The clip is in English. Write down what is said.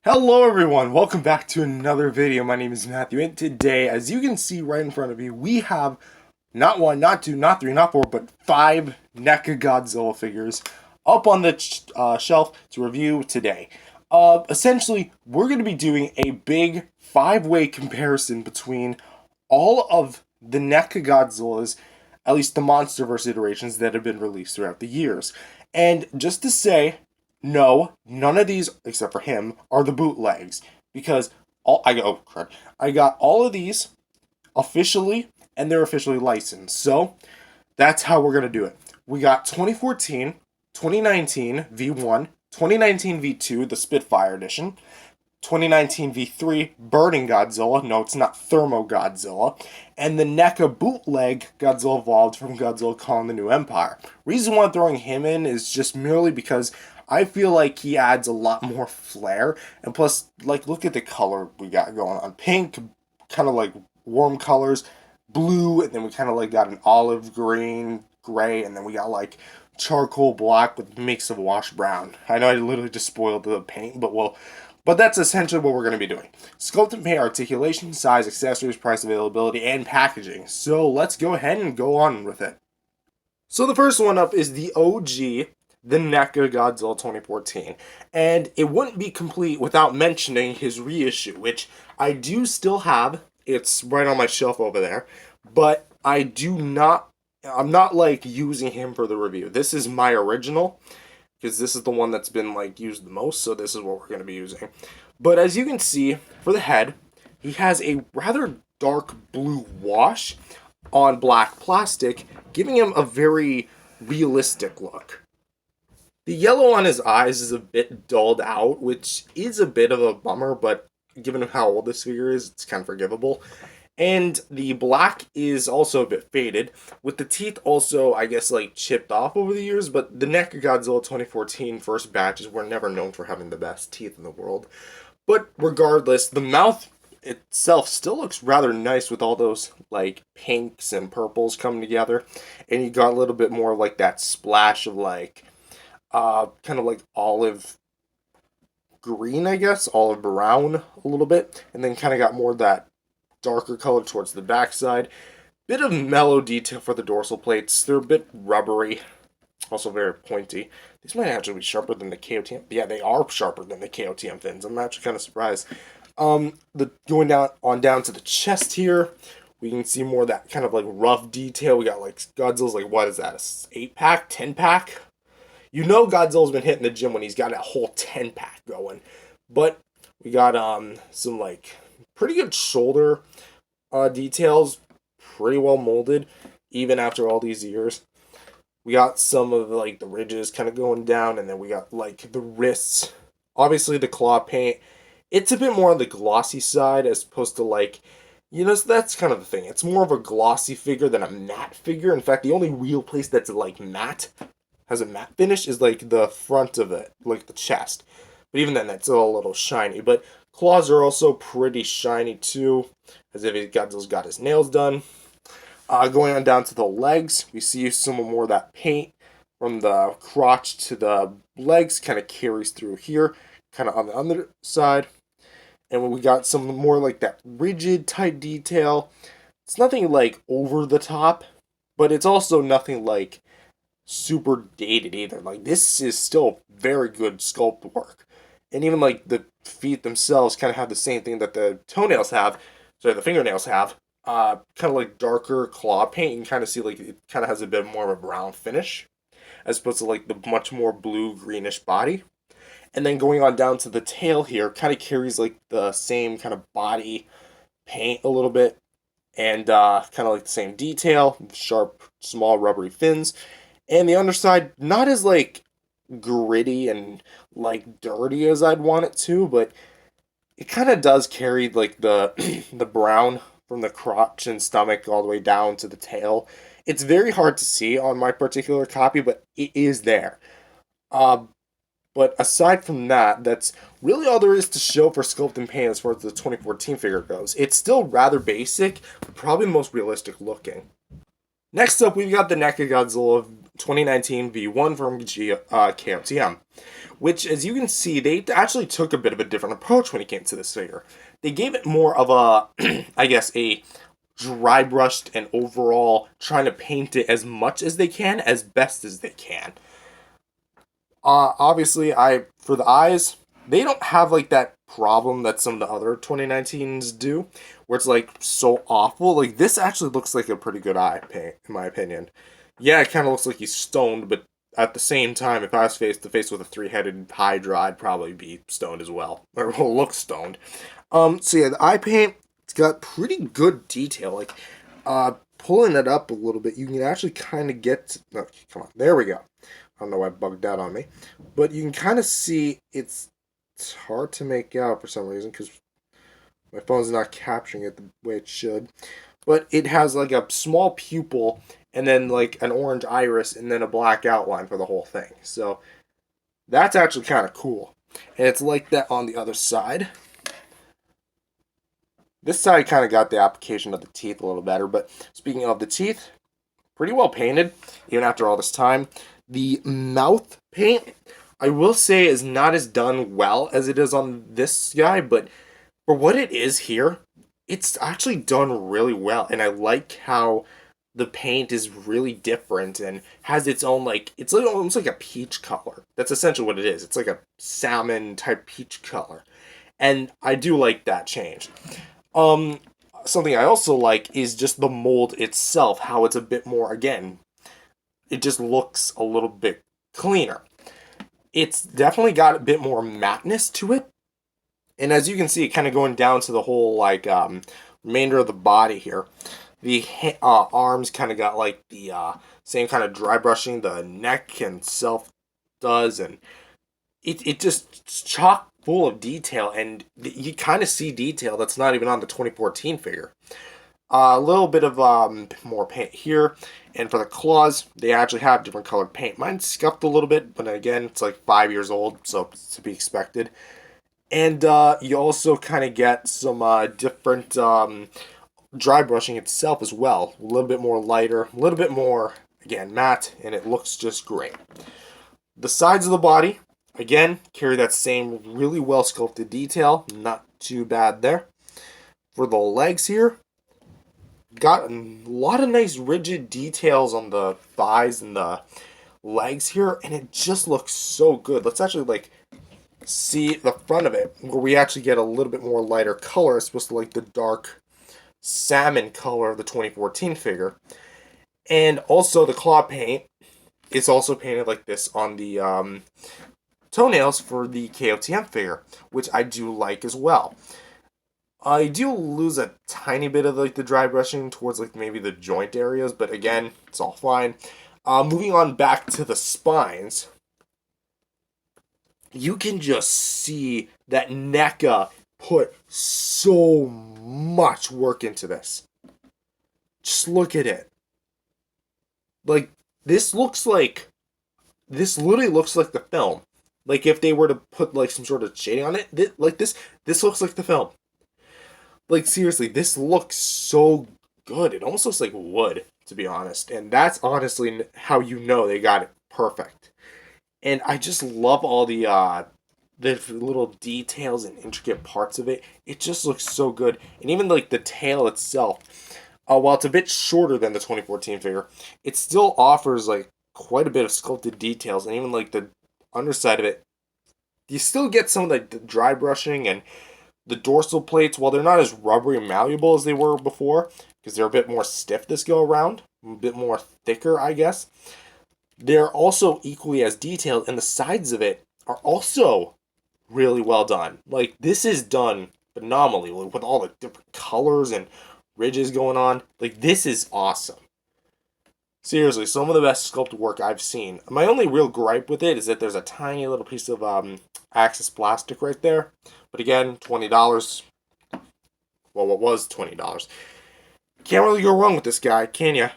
Hello everyone, welcome back to another video. My name is Matthew, and today, as you can see right in front of you, we have not one, not two, not three, not four, but five NECA Godzilla figures up on the shelf to review today. Essentially, we're going to be doing a big five-way comparison between all of the NECA Godzillas, at least the MonsterVerse iterations that have been released throughout the years. And just to say, no, none of these, except for him, are the bootlegs. Because I got all of these officially, and they're officially licensed. So that's how we're gonna do it. We got 2014, 2019 V1, 2019 V2, the Spitfire edition, 2019 V3 Burning Godzilla. No, it's not Thermo Godzilla. And the NECA bootleg Godzilla Evolved from Godzilla Kong the New Empire. Reason why I'm throwing him in is just merely because I feel like he adds a lot more flair. And plus, like, look at the color we got going on. Pink, kind of like warm colors, blue, and then we kind of like got an olive green, gray, and then we got like charcoal black with a mix of wash brown. I know I literally just spoiled the paint, but that's essentially what we're going to be doing. Sculpt and paint articulation, size, accessories, price, availability, and packaging. So let's go ahead and go on with it. So the first one up is the OG, the NECA Godzilla 2014. And it wouldn't be complete without mentioning his reissue, which I do still have. It's right on my shelf over there. But I'm not like using him for the review. This is my original, because this is the one that's been like used the most, so this is what we're going to be using. But as you can see, for the head, he has a rather dark blue wash on black plastic, giving him a very realistic look. The yellow on his eyes is a bit dulled out, which is a bit of a bummer, but given how old this figure is, it's kind of forgivable. And the black is also a bit faded, with the teeth also, I guess, like chipped off over the years, but the NECA Godzilla 2014 first batches were never known for having the best teeth in the world. But regardless, the mouth itself still looks rather nice with all those like pinks and purples coming together. And you got a little bit more like that splash of like kind of like olive green, I guess, olive brown a little bit, and then kind of got more of that darker color towards the backside. Bit of mellow detail for the dorsal plates. They're a bit rubbery, also very pointy. These might actually be sharper than the KOTM. Yeah, they are sharper than the KOTM fins. I'm actually kind of surprised. The going down to the chest here, we can see more of that kind of like rough detail. We got like Godzilla's like, what is that? A 8-pack, 10-pack? You know Godzilla's been hitting the gym when he's got a whole 10-pack going. But we got some like pretty good shoulder details, pretty well molded, even after all these years. We got some of like the ridges kind of going down, and then we got like the wrists. Obviously, the claw paint, it's a bit more on the glossy side as opposed to like, so that's kind of the thing. It's more of a glossy figure than a matte figure. In fact, the only real place that's like matte, has a matte finish, is like the front of it, like the chest. But even then, that's still a little shiny. But claws are also pretty shiny too, as if Godzilla's got his nails done. Going on down to the legs, we see some more of that paint from the crotch to the legs, kind of carries through here, kind of on the underside. And when we got some more like that rigid type detail, it's nothing like over the top, but it's also nothing like super dated either. Like, this is still very good sculpt work. And even like the feet themselves kind of have the same thing that the the fingernails have. Kind of like darker claw paint. You can kind of see like it kind of has a bit more of a brown finish, as opposed to like the much more blue greenish body. And then going on down to the tail here, kind of carries like the same kind of body paint a little bit, and kind of like the same detail, sharp, small, rubbery fins. And the underside, not as like gritty and like dirty as I'd want it to, but it kind of does carry like the the brown from the crotch and stomach all the way down to the tail. It's very hard to see on my particular copy, but it is there. Uh, but aside from that, that's really all there is to show for sculpt and paint as far as the 2014 figure goes. It's still rather basic, but probably the most realistic looking. Next up, we've got the NECA Godzilla 2019 V1 from KOTM, which, as you can see, they actually took a bit of a different approach when it came to this figure. They gave it more of a, I guess, a dry brushed and overall trying to paint it as much as they can, as best as they can. Obviously, for the eyes, they don't have like that problem that some of the other 2019s do, where it's like so awful. Like this actually looks like a pretty good eye paint, in my opinion. Yeah, it kind of looks like he's stoned, but at the same time, if I was face to face with a three-headed Hydra, I'd probably be stoned as well, or will look stoned. So yeah, the eye paint, it's got pretty good detail. Like, pulling it up a little bit, you can actually kind of get. No, come on, there we go. I don't know why it bugged out on me, but you can kind of see it's hard to make out for some reason because my phone's not capturing it the way it should. But it has like a small pupil and then like an orange iris and then a black outline for the whole thing. So that's actually kind of cool. And it's like that on the other side. This side kind of got the application of the teeth a little better, but speaking of the teeth, pretty well painted, even after all this time. The mouth paint, I will say, is not as done well as it is on this guy, but for what it is here, it's actually done really well, and I like how the paint is really different and has its own, like, it's like almost like a peach color. That's essentially what it is. It's like a salmon type peach color, and I do like that change. Um, Something I also like is just the mold itself, how it's a bit more, again, it just looks a little bit cleaner. It's definitely got a bit more mateness to it. And as you can see, kind of going down to the whole, like, remainder of the body here. The arms kind of got, like, the same kind of dry brushing the neck and self does. And it just chock full of detail. And you kind of see detail that's not even on the 2014 figure. A little bit of more paint here. And for the claws, they actually have different colored paint. Mine's scuffed a little bit, but again, it's like 5 years old, so it's to be expected. And you also kind of get some different dry brushing itself as well. A little bit more lighter, a little bit more, again, matte, and it looks just great. The sides of the body, again, carry that same really well sculpted detail. Not too bad there. For the legs here, got a lot of nice rigid details on the thighs and the legs here, and it just looks so good. Let's actually like see the front of it, where we actually get a little bit more lighter color. It's supposed to like the dark salmon color of the 2014 figure. And also the claw paint is also painted like this on the toenails for the KOTM figure, which I do like as well. I do lose a tiny bit of like the dry brushing towards like maybe the joint areas, but again, it's all fine. Moving on back to the spines, you can just see that NECA put so much work into this. Just look at it. Like, this literally looks like the film. Like, if they were to put like some sort of shading on it, this looks like the film. Like, seriously, this looks so good. It almost looks like wood, to be honest. And that's honestly how you know they got it perfect. And I just love all the little details and intricate parts of it. It just looks so good. And even, like, the tail itself, while it's a bit shorter than the 2014 figure, it still offers, like, quite a bit of sculpted details. And even, like, the underside of it, you still get some of the dry brushing and the dorsal plates, while they're not as rubbery and malleable as they were before, because they're a bit more stiff this go around, a bit more thicker, I guess, they're also equally as detailed, and the sides of it are also really well done. Like, this is done phenomenally, with all the different colors and ridges going on. Like, this is awesome. Seriously, some of the best sculpted work I've seen. My only real gripe with it is that there's a tiny little piece of Axis plastic right there. But again, $20. Well, what was $20? Can't really go wrong with this guy, can ya?